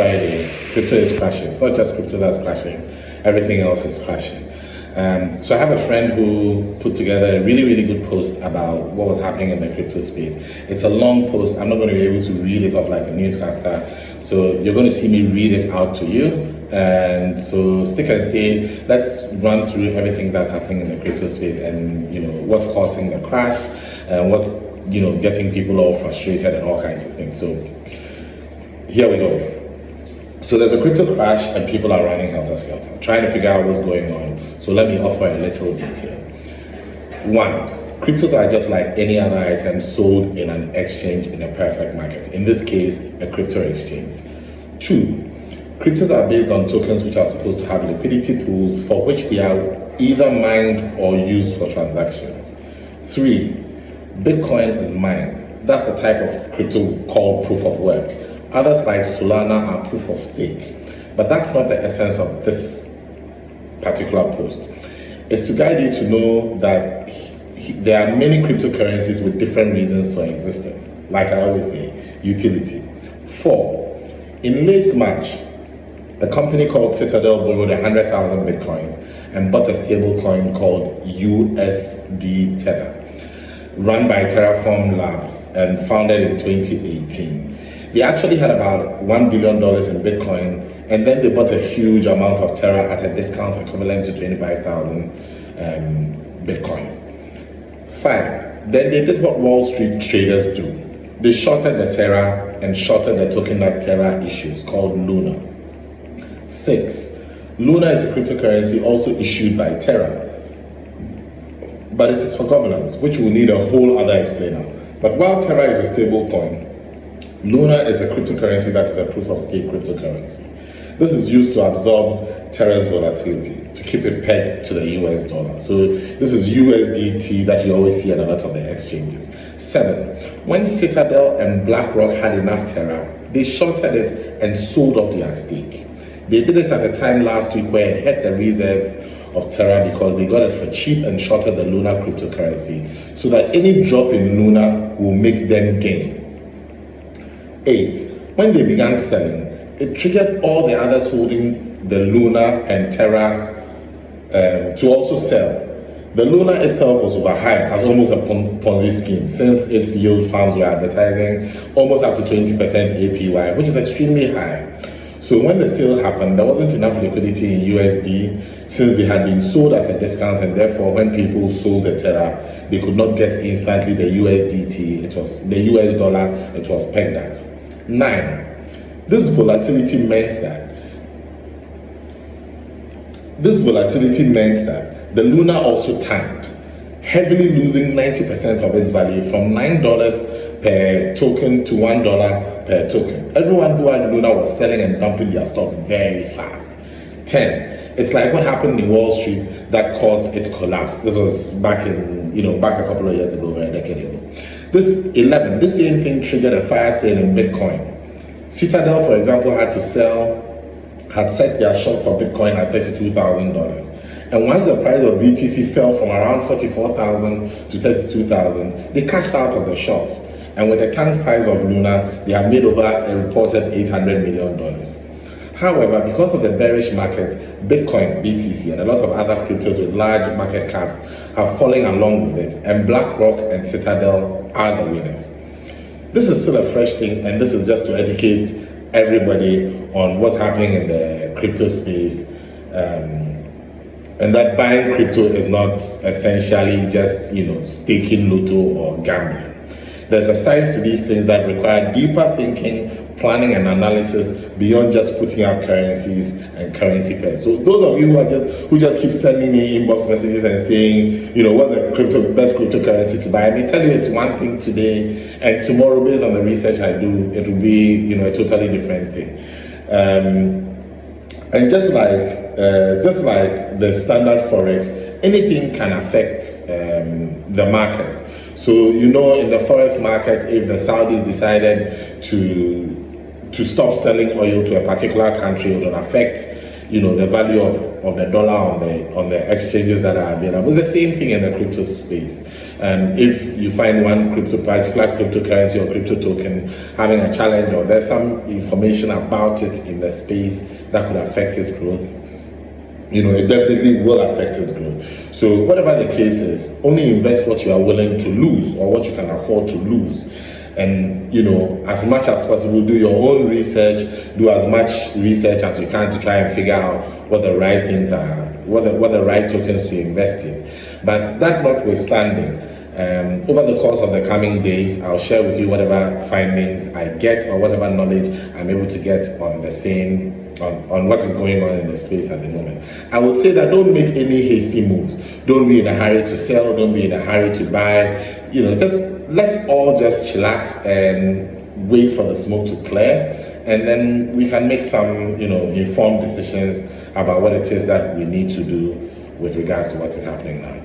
Friday, crypto is crashing. It's not just crypto that's crashing, everything else is crashing. So I have a friend who put together a really, really good post about what was happening in the crypto space. It's a long post. I'm not going to be able to read it off like a newscaster. So you're going to see me read it out to you. And so stick and stay. Let's run through everything that's happening in the crypto space and, you know, what's causing the crash and what's, you know, getting people all frustrated and all kinds of things. So here we go. So there's a crypto crash and people are running helter-skelter, trying to figure out what's going on. So let me offer a little detail. One, cryptos are just like any other item sold in an exchange in a perfect market. In this case, a crypto exchange. Two, cryptos are based on tokens which are supposed to have liquidity pools for which they are either mined or used for transactions. Three, Bitcoin is mined. That's the type of crypto called proof of work. Others like Solana are proof of stake. But that's not the essence of this particular post. It's to guide you to know that there are many cryptocurrencies with different reasons for existence. Like I always say, utility. 4, in late March, a company called Citadel borrowed 100,000 Bitcoins and bought a stable coin called USD Tether, run by Terraform Labs and founded in 2018. They actually had about $1 billion in Bitcoin, and then they bought a huge amount of Terra at a discount equivalent to 25,000 Bitcoin. 5, then they did what Wall Street traders do. They shorted the Terra and shorted the token that Terra issues called Luna. 6, Luna is a cryptocurrency also issued by Terra, but it is for governance, which will need a whole other explainer. But while Terra is a stable coin, Luna is a cryptocurrency that is a proof of stake cryptocurrency. This is used to absorb Terra's volatility, to keep it pegged to the US dollar. So this is USDT that you always see at a lot of the exchanges. 7, when Citadel and BlackRock had enough Terra, they shorted it and sold off their stake. They did it at a time last week where it hit the reserves of Terra because they got it for cheap and shorted the Luna cryptocurrency so that any drop in Luna will make them gain. 8, when they began selling, it triggered all the others holding the Luna and Terra to also sell. The Luna itself was overhyped as almost a Ponzi scheme since its yield farms were advertising almost up to 20% APY, which is extremely high. So when the sale happened, there wasn't enough liquidity in USD since they had been sold at a discount, and therefore when people sold the Terra, they could not get instantly the USDT, it was the US dollar it was pegged at. 9, this volatility meant that the Luna also tanked, heavily losing 90% of its value from $9 per token to $1 per token. Everyone who had Luna was selling and dumping their stock very fast. 10, it's like what happened in Wall Street that caused its collapse. This was back a couple of years ago, or a decade ago. This 11, this same thing triggered a fire sale in Bitcoin. Citadel, for example, had set their short for Bitcoin at $32,000. And once the price of BTC fell from around 44,000 to 32,000, they cashed out of the shorts. And with the tank price of Luna, they have made over a reported $800 million. However, because of the bearish market, Bitcoin, BTC, and a lot of other cryptos with large market caps are falling along with it, and BlackRock and Citadel are the winners. This is still a fresh thing, and this is just to educate everybody on what's happening in the crypto space, and that buying crypto is not essentially just staking Lotto or gambling. There's a side to these things that require deeper thinking, planning, and analysis beyond just putting up currencies and currency pairs. So those of you who just keep sending me inbox messages and saying, what's the best cryptocurrency to buy? I may tell you it's one thing today, and tomorrow, based on the research I do, it will be a totally different thing. And just like the standard forex, anything can affect the markets. So in the forex market, if the Saudis decided to stop selling oil to a particular country, it would affect the value of the dollar on the exchanges that are available. It's the same thing in the crypto space. If you find one particular cryptocurrency or crypto token having a challenge, or there's some information about it in the space that could affect its growth, it definitely will affect its growth. So whatever the case is, only invest what you are willing to lose or what you can afford to lose. And as much as possible, do your own research, do as much research as you can to try and figure out what the right things are, what the right tokens to invest in. But that notwithstanding, over the course of the coming days, I'll share with you whatever findings I get or whatever knowledge I'm able to get on what is going on in the space at the moment. I would say that don't make any hasty moves. Don't be in a hurry to sell. Don't be in a hurry to buy. Let's all just chillax and wait for the smoke to clear, and then we can make some informed decisions about what it is that we need to do with regards to what is happening now.